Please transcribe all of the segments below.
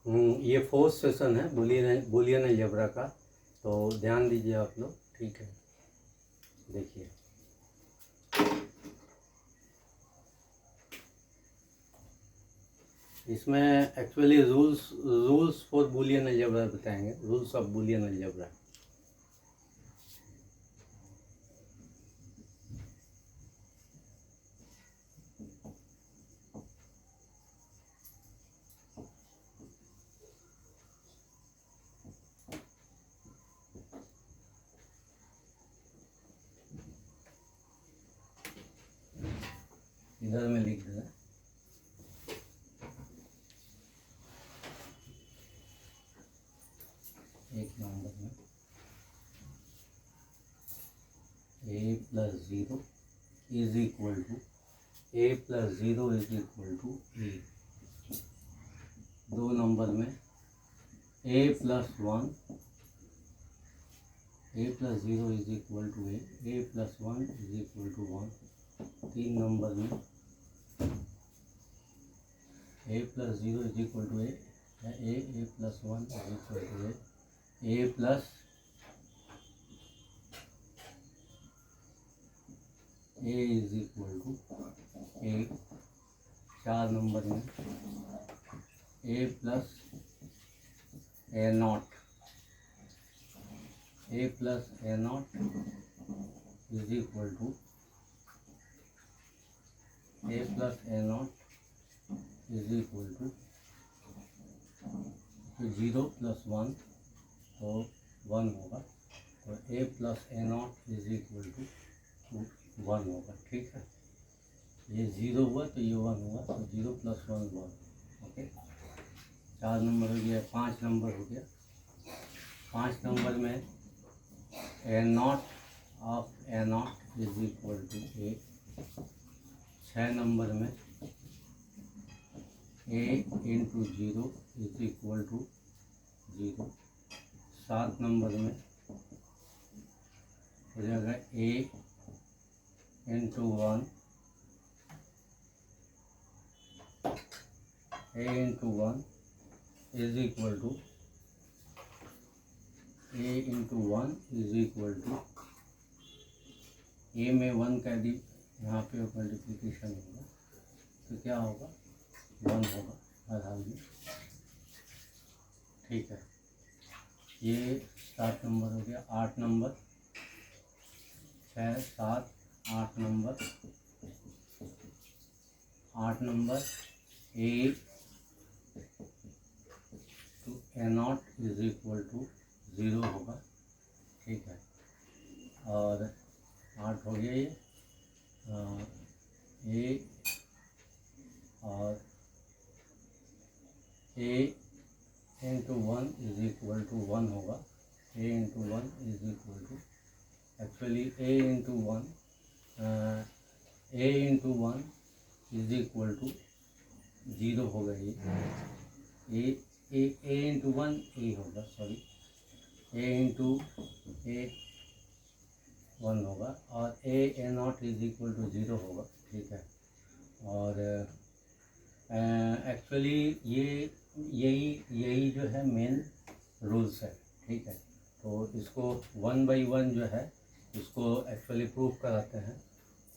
ये fourth session है Boolean algebra का, तो ध्यान दीजिए आप लोग। ठीक है, देखिए इसमें actually rules for Boolean algebra बताएंगे, रूल्स ऑफ बुलियन अलजेब्रा। इधर में लिख देना, एक नंबर में a plus zero is equal to a plus zero is equal to a। दो नंबर में a plus one, a plus zero is equal to a plus one is equal to one. तीन number में a plus zero is equal to a plus one is equal to a plus a is equal to a। चार number में a plus a not, a plus a not is equal to a plus a not is equal to zero plus one, तो one होगा, तो a plus a not is equal to one होगा। ठीक है, ये zero हुआ तो ये वन हुआ, तो zero plus one one. Okay, चार नंबर हो गया। पाँच नंबर हो गया। पाँच नंबर में A not of A not is equal to A. छः नंबर में A into zero is equal to zero. सात नंबर में हो जाएगा A into one, A into one is equal to A into one is equal to A में one का यदि यहाँ पे मल्टीप्लिकेशन होगा तो क्या होगा, वन होगा हर हाल में। ठीक है, ये सात नंबर हो गया। आठ नंबर, छः सात आठ नंबर, आठ number A to A not is equal to zero होगा। ठीक है, और आठ हो गया ये ए और A into one is equal to one होगा। A into one is equal to actually A into one, A into one is equal to zero होगा। ये ए इंटू वन ए होगा, sorry, A into A one होगा, और A not is equal to zero होगा। ठीक है, और actually यही जो है मेन रूल्स है। ठीक है, तो इसको वन बाय वन जो है इसको एक्चुअली प्रूफ कराते हैं।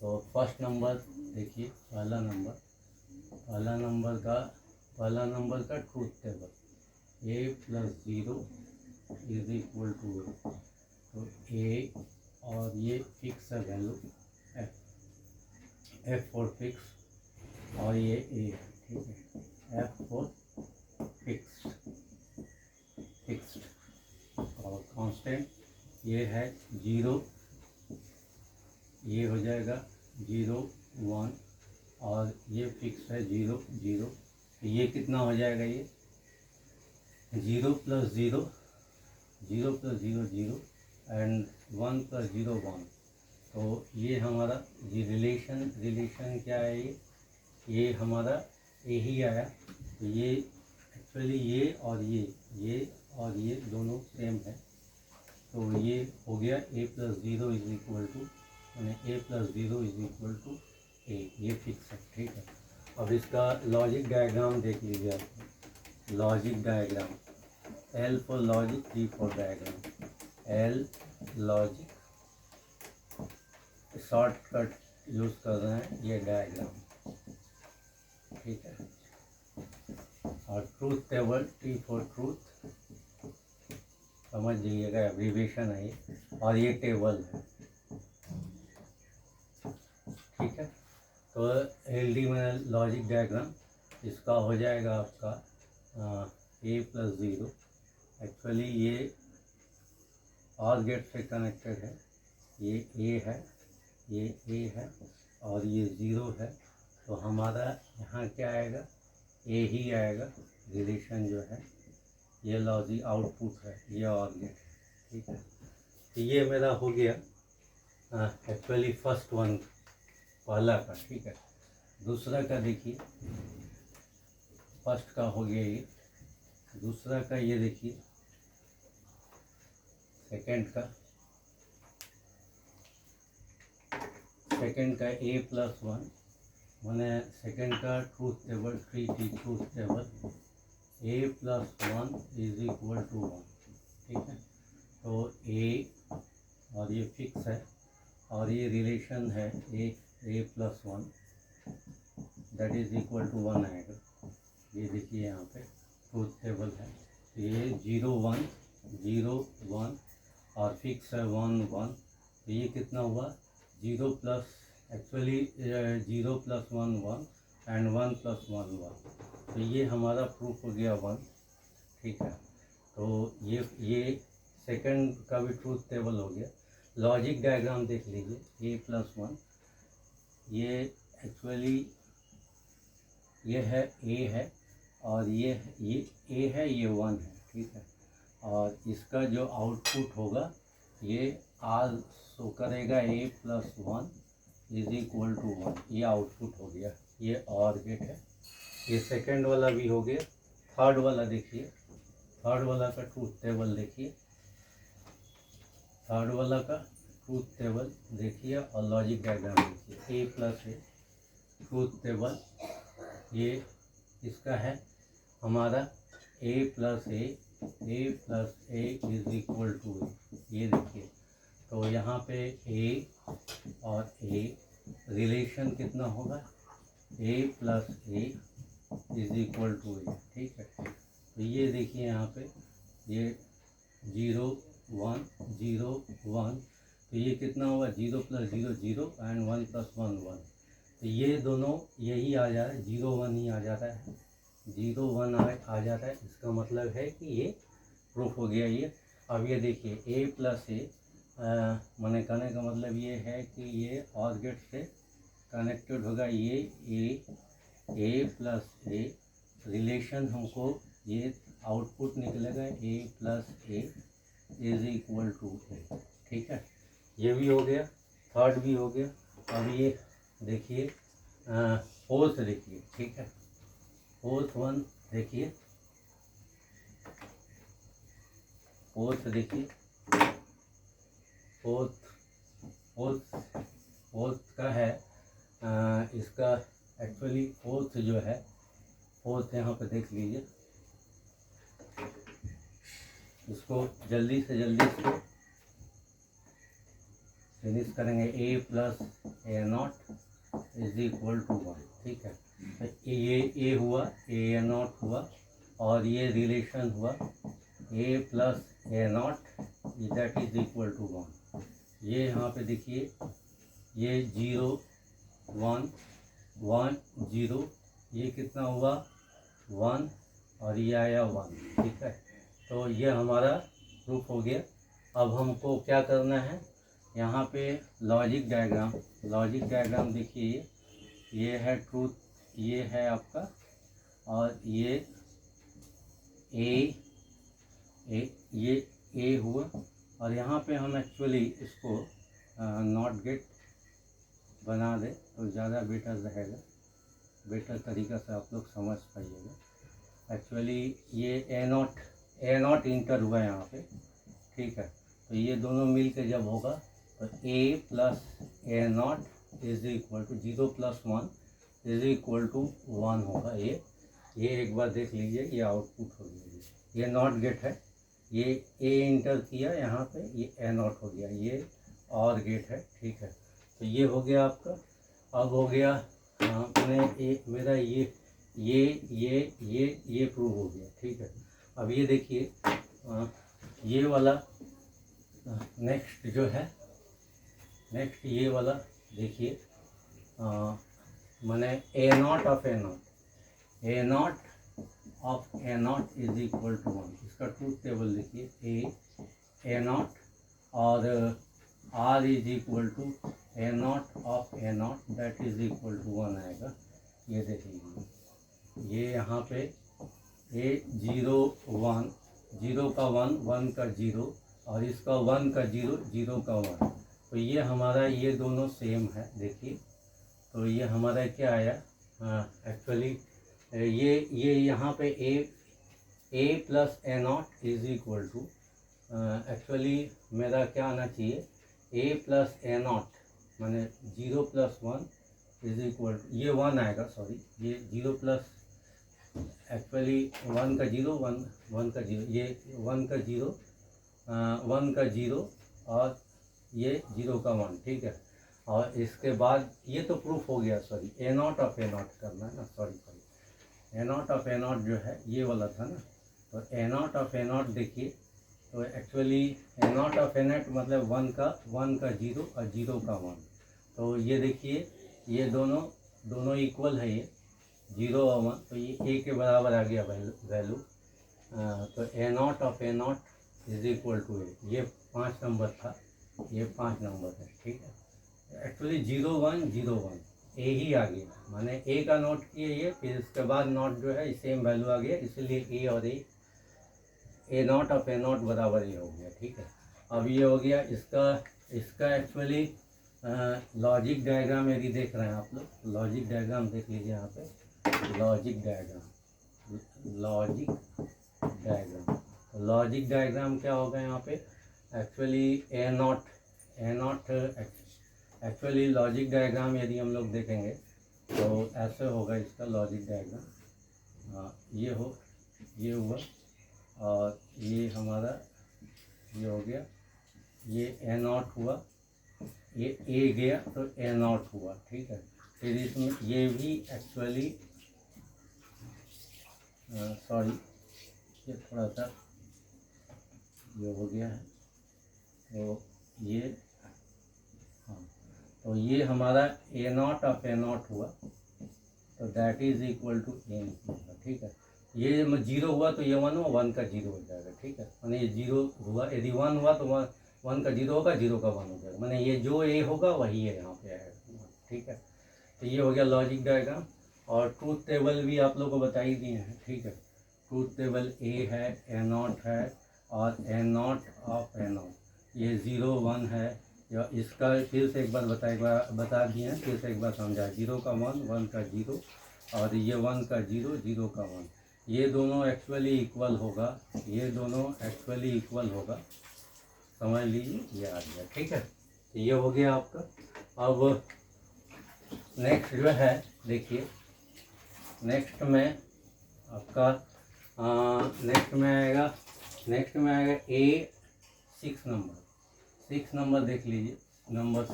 तो फर्स्ट नंबर देखिए, पहला नंबर का truth table, A plus zero is equal to, तो ए और ये फिक्स है वैल्यू एफ फॉर फिक्स, और ये ए है। ठीक है, एफ फॉर फिक्स्ड और कांस्टेंट ये है ज़ीरो, ये हो जाएगा ज़ीरो वन, और ये फिक्स है ज़ीरो ज़ीरो। ये कितना हो जाएगा, ये zero plus zero, zero plus zero zero, and one plus zero one. तो ये हमारा ये रिलेशन क्या है, ये हमारा यही आया। तो ये एक्चुअली ये और ये दोनों सेम है। तो ये हो गया A plus zero is equal to, यानी A plus zero is equal to A, ये फिक्स है। ठीक है, अब इसका लॉजिक डायग्राम देख लीजिए आप। Logic diagram, L for logic, D for diagram, L logic, shortcut use कर रहे हैं, ये डायग्राम, ठीक है। और truth table, T for truth, समझ लीजिएगा एब्रीविएशन है ये, और ये टेबल है, ठीक है। तो LD में लॉजिक डायग्राम, इसका हो जाएगा आपका A प्लस 0। एक्चुअली ये और गेट से कनेक्टेड है, ये A है, ये A है और ये 0 है, तो हमारा यहाँ क्या आएगा, A ही आएगा। रिलेशन जो है ये लॉजिक आउटपुट है, ये और गेट है, ठीक है। तो ये मेरा हो गया एक्चुअली फर्स्ट वन, पहला का, ठीक है। दूसरा का देखिए, फर्स्ट का हो गया ये, दूसरा का ये देखिए, सेकंड का A प्लस 1, मैंने सेकंड का truth table, 3T truth table, A plus 1 is equal to 1, ठीक है। तो A और ये फिक्स है और ये रिलेशन है A plus 1, that is equal to 1 आएगा। ये देखिए यहाँ पे ट्रूथ टेबल है, ये 0 1 0 1 और फिक्स है 1 1, तो ये कितना हुआ 0 plus, actually 0 plus 1 1 and 1 plus 1 1, तो ये हमारा प्रूफ हो गया 1, ठीक है। तो ये सेकंड का भी ट्रूथ टेबल हो गया। लॉजिक डायग्राम देख लीजिए, A प्लस 1, ये एक्चुअली ये है A है और ये A है, ये 1 है, ठीक है। और इसका जो आउटपुट होगा ये R शो करेगा, A plus 1 is equal to 1, ये आउटपुट हो गया, ये और गेट है। ये सेकंड वाला भी हो गया। थर्ड वाला देखिए, थर्ड वाला का ट्रूथ टेबल देखिए, थर्ड वाला का ट्रूथ टेबल देखिए और लॉजिक डायग्राम देखिए। A plus A truth table, ये इसका है हमारा A plus A is equal to A, ये देखिए। तो यहाँ पे A और A रिलेशन कितना होगा, A plus A is equal to A, ठीक है। तो ये देखिए यहाँ पे ये 0 1 0 1, तो ये कितना होगा 0 प्लस 0 0 एंड 1 प्लस 1 1, तो ये दोनों यही आ जा रहा है, 0 1 ही आ जाता है, 0 1 आ जाता है। इसका मतलब है कि ये प्रूफ हो गया ये। अब ये देखिए A प्लस A, मैंने कहने का मतलब ये है कि ये और गेट से कनेक्टेड होगा, ये A प्लस A रिलेशन हमको ये आउटपुट निकलेगा A plus A is equal to A, ठीक है। ये भी हो गया, थर्ड भी हो गया। अब ये देखिए फोर्थ देखिए, ठीक है। फोर्थ वन देखिए, फोर्थ देखिए, फोर्थ का है इसका एक्चुअली फोर्थ जो है, फोर्थ यहाँ पे देख लीजिए, इसको जल्दी से जल्दी इसको फिनिश करेंगे। A plus A not is equal to 1, ठीक है। तो ये A हुआ, A नॉट हुआ और ये रिलेशन हुआ A plus A not that is equal to 1। ये यहाँ पे देखिए, ये 0 1 1 0, ये कितना हुआ 1 और ये आया 1, ठीक है। तो ये हमारा प्रूफ हो गया। अब हमको क्या करना है, यहाँ पे लॉजिक डायग्राम देखिए, ये है ट्रूथ, ये है आपका, और ये ये A हुआ, और यहाँ पे हम एक्चुअली इसको नॉट गेट बना दें तो ज़्यादा बेटर रहेगा, बेटर तरीक़ा से आप लोग समझ पाइएगा। एक्चुअली ये A नॉट इंटर हुआ है यहाँ पे, ठीक है। तो ये दोनों मिल के जब होगा तो A plus A not is equal to 0 plus 1 is equal to 1 होगा। ये एक बार देख लीजिए, ये आउटपुट हो गया, ये नॉट गेट है, ये ए इंटर किया यहाँ पे, ये ए नॉट हो गया, ये और गेट है, ठीक है। तो ये हो गया आपका। अब हो गया मेरा ये प्रूव हो गया, ठीक है। अब ये देखिए ये वाला नेक्स्ट जो है, नेक्स्ट ये वाला देखिए, माने A not of A not, A not of A not is equal to 1। इसका ट्रूथ टेबल देखिए, ए नॉट और R is equal to A not of A not that is equal to 1 आएगा। ये देख लीजिए, ये यहाँ पे ए 0 1, 0 का 1, 1 का 0 और इसका 1 का 0, 0 का 1। तो ये हमारा ये दोनों सेम है, देखिए। तो ये हमारा क्या आया, एक्चुअली ये यहाँ पे A plus A not is equal to, actually मेरा क्या आना चाहिए, ए प्लस ए नॉट माने 0 प्लस 1 इज इक्वल टू, ये 1 आएगा, सॉरी, ये 0 प्लस, एक्चुअली 1 का 0, 1 का 0, ये 1 का 0, 1 का 0 और ये 0 का 1, ठीक है। और इसके बाद ये तो प्रूफ हो गया, sorry, A not of A not करना है ना, sorry, A not of A not जो है ये वाला था ना। तो A not of A not देखिए, तो actually A not of A not मतलब 1 का 0 और 0 का 1। तो ये देखिए, ये दोनों इक्वल है, ये 0 और 1, तो ये ए के बराबर आ गया वैल्यू। तो A not of A not is equal to A, ये 5 नंबर था, ये 5 नंबर है, ठीक है। एक्चुअली 0 1 0 1 ए ही आ गया, माने ए का नोट किए ये, फिर उसके बाद नॉट जो है सेम वैल्यू आ गया, इसलिए ए और A not of A not बराबर ही हो गया, ठीक है। अब ये हो गया इसका एक्चुअली लॉजिक डायग्राम यदि देख रहे हैं आप लोग, लॉजिक डायग्राम देख लीजिए यहाँ पे, लॉजिक डायग्राम क्या होगा यहाँ पे, actually A not actually logic diagram यदि हम लोग देखेंगे तो ऐसे होगा इसका लॉजिक डायग्राम। ये हुआ और ये हमारा ये हो गया, ये ए नॉट हुआ, ये ए गया तो ए नॉट हुआ, ठीक है। फिर इसमें ये भी एक्चुअली सॉरी, ये थोड़ा सा ये हो गया है, तो ये हाँ, तो ये हमारा ए नॉट ऑफ ए नॉट हुआ, तो दैट इज इक्वल टू ए निकलेगा, ठीक है। ये 0 हुआ तो ये 1 हुआ, 1 का 0 हो जाएगा, ठीक है। मैंने ये 0 हुआ, यदि 1 हुआ तो 1 का 0 होगा, 0 का 1 हो जाएगा, मैंने ये जो ए होगा वही है यहाँ पे आएगा, ठीक है। तो ये हो गया लॉजिक डायग्राम। और ट्रूथ टेबल भी आप लोगों को बता ही दिए हैं, ठीक है। ट्रूथ टेबल ए है, ए नॉट है और A not of A not, ये 0 1 है, या इसका फिर से एक बार बता दिए हैं, फिर से एक बार समझा, 0 का 1, 1 का 0 और ये 1 का 0, 0 का 1, ये दोनों एक्चुअली इक्वल होगा, ये दोनों एक्चुअली इक्वल होगा, समझ लीजिए, ये आ गया, ठीक है। तो ये हो गया आपका। अब नेक्स्ट जो है देखिए, नेक्स्ट में आपका नेक्स्ट में आएगा ए 6 नंबर देख लीजिए, नंबर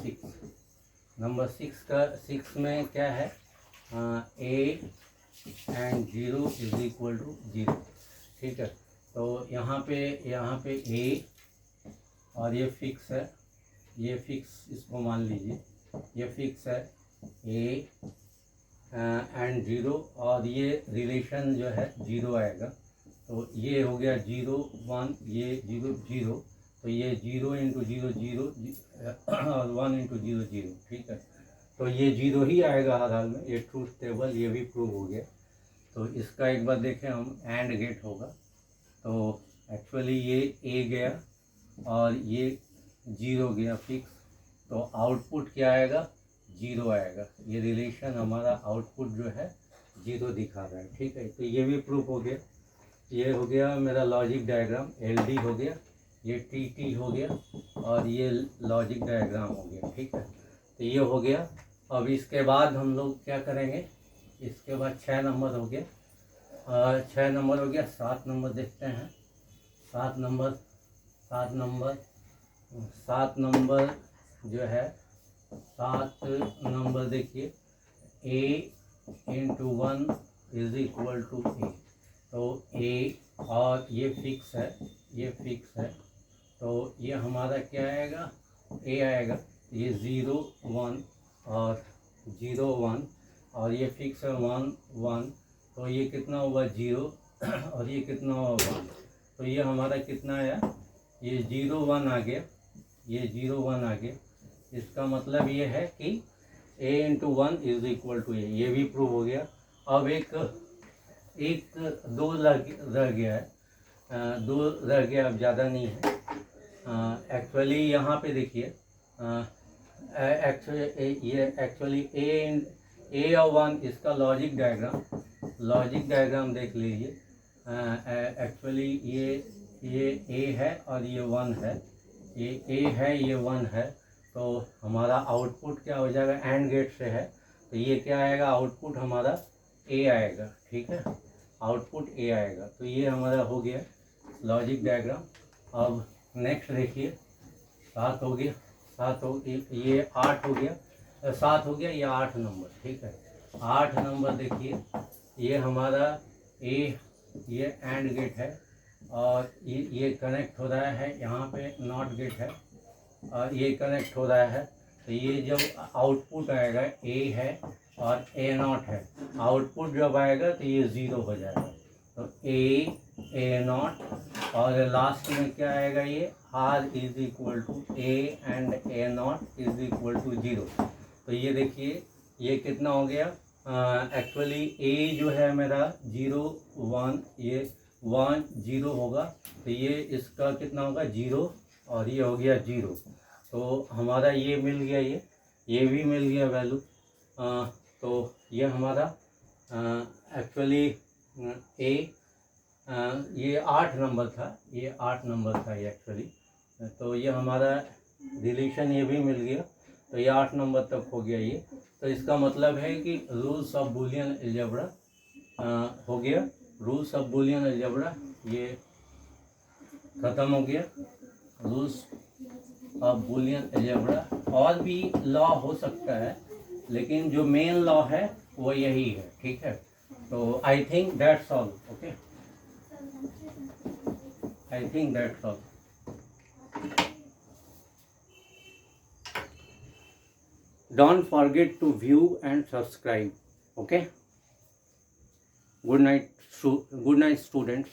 6 में क्या है, A and 0 is equal to 0, ठीक है। तो यहाँ पे ए और ये फिक्स है, ये फिक्स इसको मान लीजिए, ये फिक्स है ए एंड 0 और ये रिलेशन जो है 0 आएगा, तो ये हो गया 0 1, ये 0 0, तो ये 0 इंटू 0 0 और 1 इंटू 0 0, ठीक है। तो ये 0 ही आएगा हर हाल में, ये ट्रूथ टेबल ये भी प्रूव हो गया। तो इसका एक बार देखें हम, एंड गेट होगा, तो एक्चुअली ये ए गया और ये 0 गया फिक्स, तो आउटपुट क्या आएगा, 0 आएगा, ये रिलेशन हमारा आउटपुट जो है 0 दिखा रहा है, ठीक है। तो ये भी प्रूफ हो गया। ये हो गया मेरा लॉजिक डायग्राम, LD हो गया, ये TT हो गया और ये लॉजिक डायग्राम हो गया, ठीक है। तो ये हो गया। अब इसके बाद हम लोग क्या करेंगे, इसके बाद 6 नंबर हो गया, 6 नंबर हो गया। 7 नंबर देखते हैं। 7 नंबर 7 नंबर जो है 7 नंबर देखिए a into 1 is equal to A. तो a और ये फिक्स है, तो ये हमारा क्या आएगा, a आएगा। ये 0 1 और 0 1 और ये फिक्स है 1 1, तो ये कितना हुआ 0 और ये कितना हुआ 1। तो ये हमारा कितना आया, ये 0 1 आ गया, ये 0 1 आ गया। इसका मतलब ये है कि a into 1 is equal to A, ये भी प्रूव हो गया। अब एक दो रह गया है, दो रह गया, अब ज़्यादा नहीं है। एक्चुअली यहाँ पे देखिए, एक्चुअली ए और 1 इसका लॉजिक डायग्राम देख लीजिए। एक्चुअली ये ए है और ये 1 है, ये ए है, ये 1 है। तो हमारा आउटपुट क्या हो जाएगा, एंड गेट से है, तो ये क्या आएगा, आउटपुट हमारा ए आएगा। ठीक है, आउटपुट ए आएगा। तो ये हमारा हो गया लॉजिक डायग्राम। अब नेक्स्ट देखिए, 7 हो गया, ये 8 हो गया, 7 हो गया, ये 8 नंबर। ठीक है, 8 नंबर देखिए, ये हमारा ए, ये एंड गेट है और ये कनेक्ट हो रहा है, यहाँ पे नॉट गेट है और ये कनेक्ट हो रहा है। तो ये जब आउटपुट आएगा ए है और ए नॉट है, आउटपुट जब आएगा तो ये 0 हो जाएगा। तो ए नॉट और लास्ट में क्या आएगा, ये R is equal to A and A not is equal to 0। तो ये देखिए, ये कितना हो गया, एक्चुअली ए जो है मेरा 0 1, ये 1 0 होगा, तो ये इसका कितना होगा 0 और ये हो गया 0। तो हमारा ये मिल गया, ये भी मिल गया वैल्यू। तो ये हमारा एक्चुअली ये 8 नंबर था, ये 8 नंबर था ये एक्चुअली। तो ये हमारा रिलेशन ये भी मिल गया, तो ये 8 नंबर तक हो गया ये। तो इसका मतलब है कि रूल्स ऑफ बूलियन अलजेब्रा हो गया, रूल्स ऑफ बूलियन अलजेब्रा ये ख़त्म हो गया। रूल्स ऑफ बूलियन अलजेब्रा, और भी लॉ हो सकता है, लेकिन जो मेन लॉ है वो यही है। ठीक है, तो I think that's all. Okay, I think that's all. Don't forget to view and subscribe. Okay. Good night, students.